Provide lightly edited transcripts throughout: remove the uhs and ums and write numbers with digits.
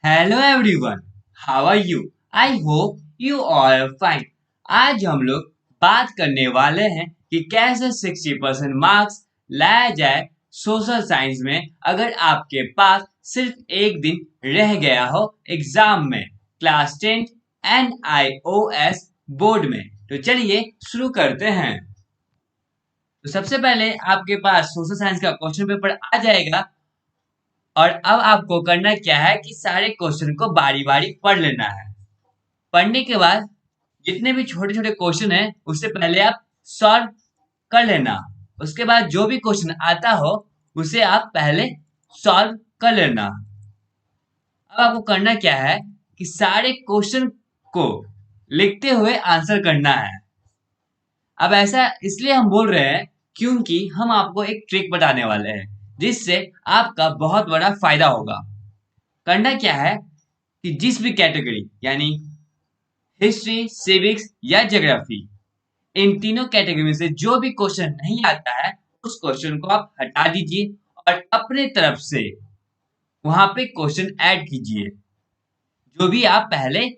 Hello everyone, how are you? I hope you all are fine. आज हम लोग बात करने वाले हैं कि कैसे 60% मार्क्स लाया जाए सोशल साइंस में अगर आपके पास सिर्फ एक दिन रह गया हो एग्जाम में, क्लास 10 NIOS बोर्ड में। तो चलिए शुरू करते हैं। तो सबसे पहले आपके पास सोशल साइंस का क्वेश्चन पेपर आ जाएगा और अब आपको करना क्या है कि सारे क्वेश्चन को बारी बारी पढ़ लेना है। पढ़ने के बाद जितने भी छोटे छोटे क्वेश्चन है उससे पहले आप सॉल्व कर लेना। उसके बाद जो भी क्वेश्चन आता हो उसे आप पहले सॉल्व कर लेना। अब आपको करना क्या है कि सारे क्वेश्चन को लिखते हुए आंसर करना है। अब ऐसा इसलिए हम बोल रहे हैं क्योंकि हम आपको एक ट्रिक बताने वाले हैं जिससे आपका बहुत बड़ा फायदा होगा। करना क्या है कि जिस भी कैटेगरी यानी हिस्ट्री, सिविक्स या ज्योग्राफी, इन तीनों कैटेगरी में से जो भी क्वेश्चन नहीं आता है उस क्वेश्चन को आप हटा दीजिए और अपने तरफ से वहां पे क्वेश्चन ऐड कीजिए। जो भी आप पहले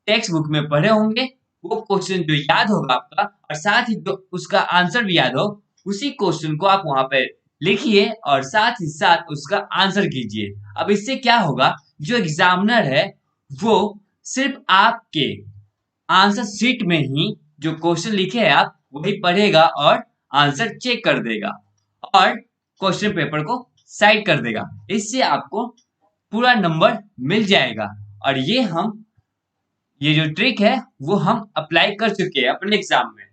टेक्स्ट बुक में पढ़े होंगे वो क्वेश्चन जो याद होगा आपका और साथ ही जो उसका आंसर भी याद हो उसी क्वेश्चन को आप वहां पे लिखिए और साथ ही साथ उसका आंसर कीजिए। अब इससे क्या होगा, जो एग्जामिनर है वो सिर्फ आपके आंसर शीट में ही जो क्वेश्चन लिखे हैं आप वही पढ़ेगा और आंसर चेक कर देगा और क्वेश्चन पेपर को साइड कर देगा। इससे आपको पूरा नंबर मिल जाएगा। और ये जो ट्रिक है वो हम अप्लाई कर चुके हैं अपने एग्जाम में।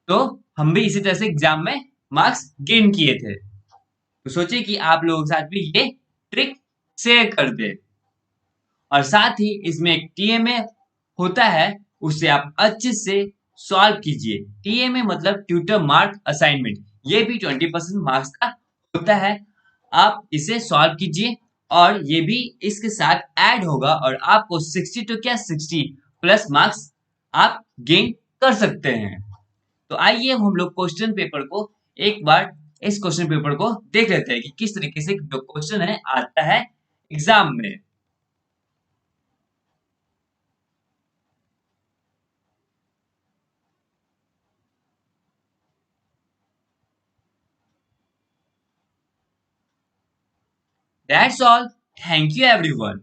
तो हम भी इसी तरह से एग्जाम में मार्क्स गेन किए थे। तो सोचिए कि आप लोगों के साथ भी ये ट्रिक शेयर कर दे। और साथ ही इसमें एक टीएमए होता है, उसे आप अच्छे से सॉल्व कीजिए। टीएमए मतलब ट्यूटर मार्क असाइनमेंट, ये भी 20% मार्क्स का होता है। आप इसे सॉल्व कीजिए और ये भी इसके साथ ऐड होगा और आपको 60 तो क्या 60 प्लस मार्क्स आप गेन कर सकते हैं। तो आइए अब हम लोग क्वेश्चन पेपर को एक बार इस क्वेश्चन पेपर को देख लेते हैं कि किस तरीके से जो क्वेश्चन है आता है एग्जाम में। That's all. Thank you everyone.